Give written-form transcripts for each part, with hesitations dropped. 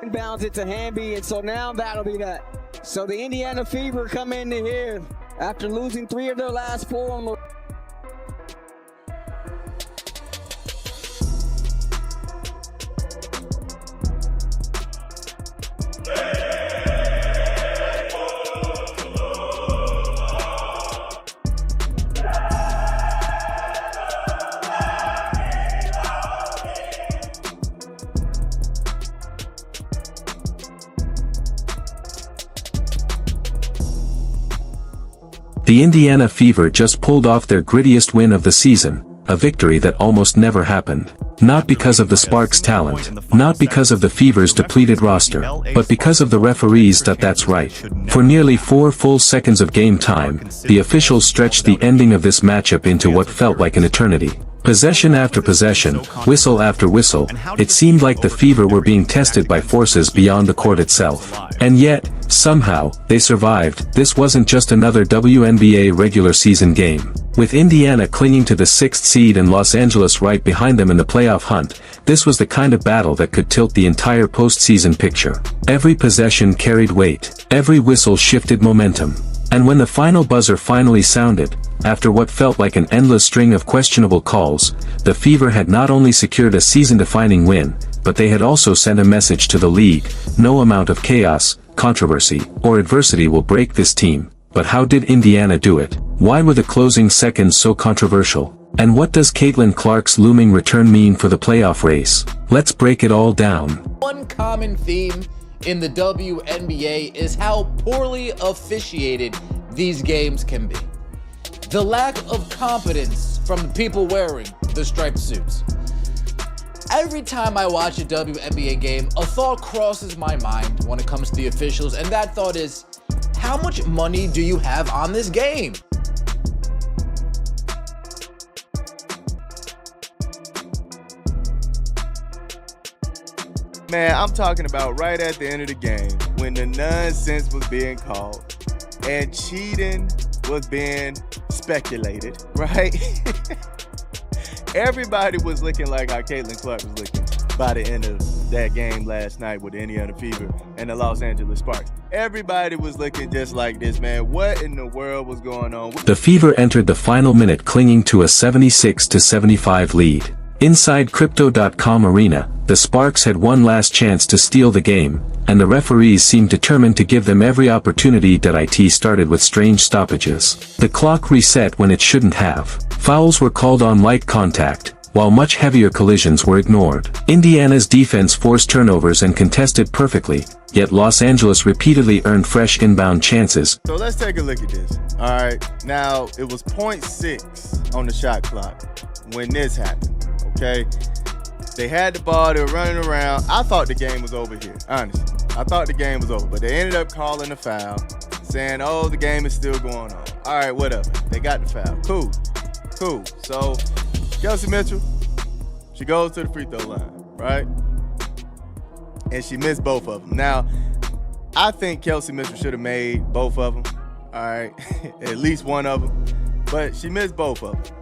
Inbounds it to Hamby, and so now that'll be that. So the Indiana Fever come into here after losing 3 of their last 4 on the The Indiana Fever just pulled off their grittiest win of the season, a victory that almost never happened. Not because of the Sparks' talent, not because of the Fever's depleted roster, but because of the referees. That's right. For nearly 4 full seconds of game time, the officials stretched the ending of this matchup into what felt like an eternity. Possession after possession, whistle after whistle, it seemed like the Fever were being tested by forces beyond the court itself. And yet, somehow, they survived. This wasn't just another WNBA regular season game. With Indiana clinging to the 6th seed and Los Angeles right behind them in the playoff hunt, this was the kind of battle that could tilt the entire postseason picture. Every possession carried weight. Every whistle shifted momentum. And when the final buzzer finally sounded, after what felt like an endless string of questionable calls, the Fever had not only secured a season-defining win, but they had also sent a message to the league: no amount of chaos, controversy, or adversity will break this team. But how did Indiana do it? Why were the closing seconds so controversial? And what does Caitlin Clark's looming return mean for the playoff race? Let's break it all down. One common theme in the WNBA is how poorly officiated these games can be. The lack of competence from the people wearing the striped suits. Every time I watch a WNBA game, a thought crosses my mind when it comes to the officials, and that thought is, how much money do you have on this game? Man, I'm talking about right at the end of the game when the nonsense was being called and cheating was being speculated, right? Everybody was looking like how Caitlin Clark was looking by the end of that game last night with the Indiana Fever and the Los Angeles Sparks. Everybody was looking just like this, man. What in the world was going on? The Fever entered the final minute clinging to a 76-75 lead. Inside Crypto.com arena, the Sparks had one last chance to steal the game, and the referees seemed determined to give them every opportunity. It started with strange stoppages. The clock reset when it shouldn't have. Fouls were called on light contact, while much heavier collisions were ignored. Indiana's defense forced turnovers and contested perfectly, yet Los Angeles repeatedly earned fresh inbound chances. So let's take a look at this. All right, now it was 0.6 on the shot clock when this happened. Okay, they had the ball, they were running around. I thought the game was over here, honestly. I thought the game was over, but they ended up calling the foul, saying, oh, the game is still going on. All right, whatever. They got the foul. Cool. So Kelsey Mitchell, she goes to the free throw line, right? And she missed both of them. Now, I think Kelsey Mitchell should have made both of them, all right? At least one of them. But she missed both of them.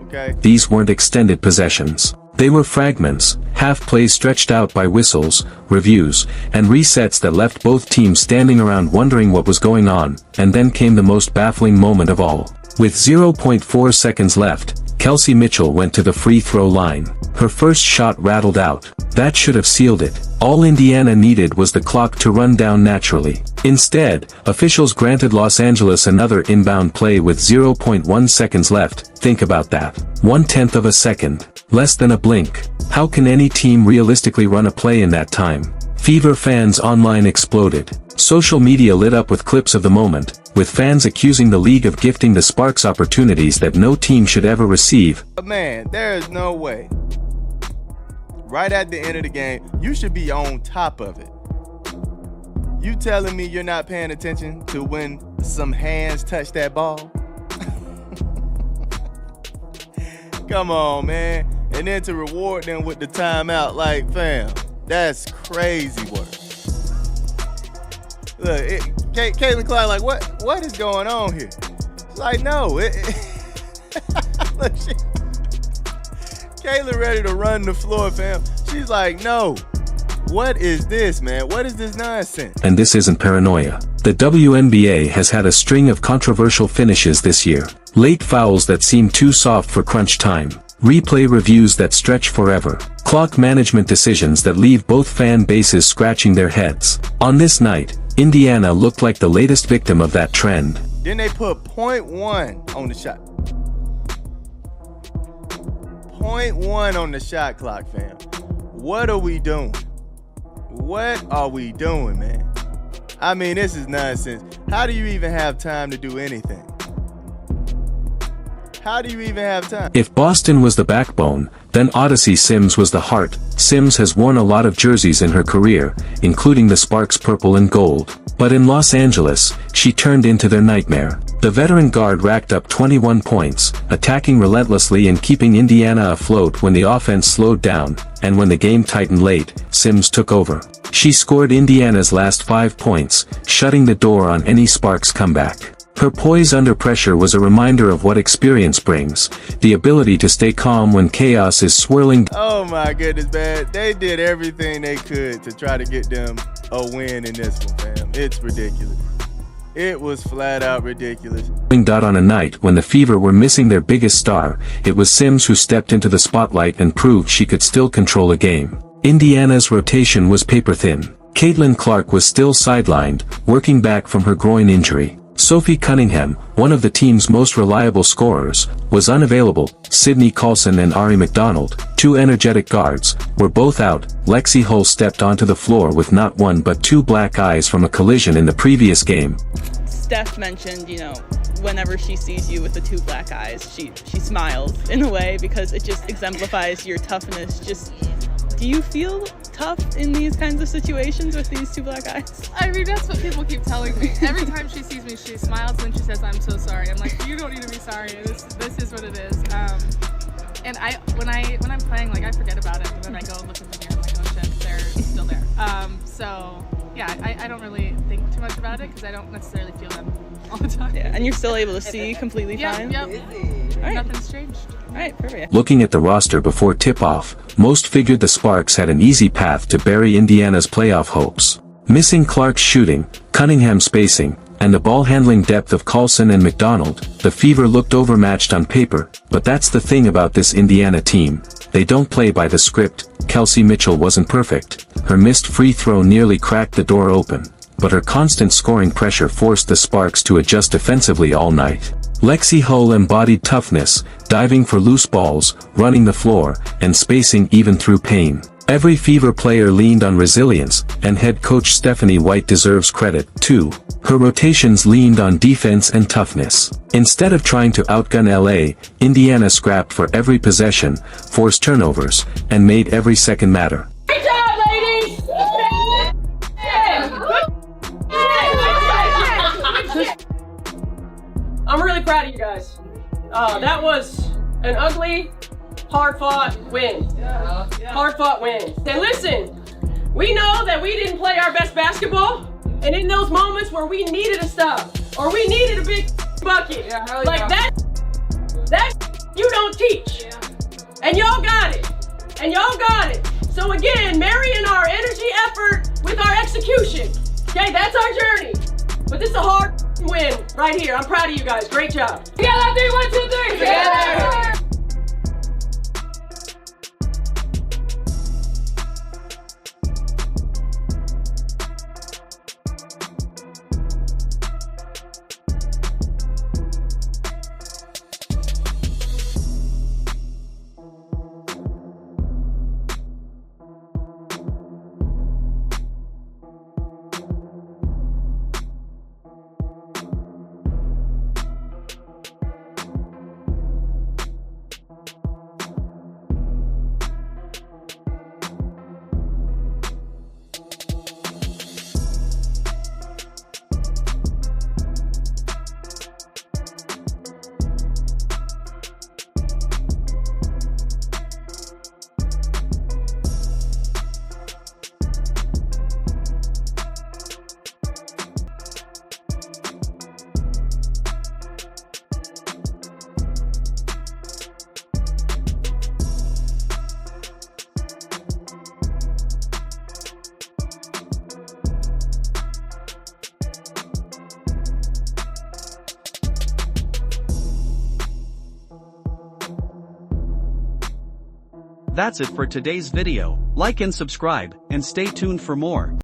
Okay. These weren't extended possessions. They were fragments, half plays stretched out by whistles, reviews, and resets that left both teams standing around wondering what was going on. And then came the most baffling moment of all. With 0.4 seconds left, Kelsey Mitchell went to the free throw line. Her first shot rattled out. That should have sealed it. All Indiana needed was the clock to run down naturally. Instead, officials granted Los Angeles another inbound play with 0.1 seconds left. Think about that. 1/10 of a second. Less than a blink. How can any team realistically run a play in that time? Fever fans online exploded. Social media lit up with clips of the moment, with fans accusing the league of gifting the Sparks opportunities that no team should ever receive. But man, there is no way. Right at the end of the game, you should be on top of it. You telling me you're not paying attention to when some hands touch that ball? Come on, man. And then to reward them with the timeout, like, fam, that's crazy work. Look, Caitlin Clark, like, what is going on here? It's like, no. Look, Caitlin ready to run the floor, fam. She's like, no. What is this, man? What is this nonsense? And this isn't paranoia. The WNBA has had a string of controversial finishes this year. Late fouls that seem too soft for crunch time. Replay reviews that stretch forever. Clock management decisions that leave both fan bases scratching their heads. On this night, Indiana looked like the latest victim of that trend. Then they put 0.1 on the shot. 0.1 on the shot clock, fam. What are we doing? What are we doing, man? I mean, this is nonsense. How do you even have time to do anything? How do you even have time? If Boston was the backbone, then Odyssey Sims was the heart. Sims has worn a lot of jerseys in her career, including the Sparks purple and gold. But in Los Angeles, she turned into their nightmare. The veteran guard racked up 21 points, attacking relentlessly and keeping Indiana afloat when the offense slowed down, and when the game tightened late, Sims took over. She scored Indiana's last 5 points, shutting the door on any Sparks comeback. Her poise under pressure was a reminder of what experience brings, the ability to stay calm when chaos is swirling. Oh my goodness, man. They did everything they could to try to get them a win in this one, fam. It's ridiculous. It was flat out ridiculous. On a night when the Fever were missing their biggest star, it was Sims who stepped into the spotlight and proved she could still control a game. Indiana's rotation was paper thin. Caitlin Clark was still sidelined, working back from her groin injury. Sophie Cunningham, one of the team's most reliable scorers, was unavailable. Cydney Coulson and Ari McDonald, two energetic guards, were both out. Lexi Hull stepped onto the floor with not one but two black eyes from a collision in the previous game. Steph mentioned, whenever she sees you with the two black eyes, she smiles in a way because it just exemplifies your toughness. Do you feel tough in these kinds of situations with these two black eyes? I mean, that's what people keep telling me. Every time she sees me, she smiles and she says, "I'm so sorry." I'm like, "You don't need to be sorry. This is what it is." And when I'm playing, I forget about it, and then I go and look in the mirror, and I'm like, "Oh shit, they're still there." So yeah, I don't really think too much about it because I don't necessarily feel them all the time. Yeah, and you're still able to see completely fine? Yep. All right. Nothing's changed. All right, perfect. Looking at the roster before tip-off, most figured the Sparks had an easy path to bury Indiana's playoff hopes. Missing Clark's shooting, Cunningham's spacing, and the ball-handling depth of Coulson and McDonald, the Fever looked overmatched on paper, but that's the thing about this Indiana team. They don't play by the script. Kelsey Mitchell wasn't perfect. Her missed free throw nearly cracked the door open, but her constant scoring pressure forced the Sparks to adjust defensively all night. Lexi Hull embodied toughness, diving for loose balls, running the floor, and spacing even through pain. Every Fever player leaned on resilience, and head coach Stephanie White deserves credit, too. Her rotations leaned on defense and toughness. Instead of trying to outgun LA, Indiana scrapped for every possession, forced turnovers, and made every second matter. Great job, ladies! I'm really proud of you guys. That was an ugly, hard-fought win. Hard-fought win. And listen, we know that we didn't play our best basketball, and in those moments where we needed a stop, or we needed a big bucket, that you don't teach. And y'all got it. And y'all got it. So again, marrying our energy effort with our execution. Okay, that's our journey. But this is a hard win right here. I'm proud of you guys. Great job. Together, 3, 1, 2, 3. Together. That's it for today's video. Like and subscribe, and stay tuned for more.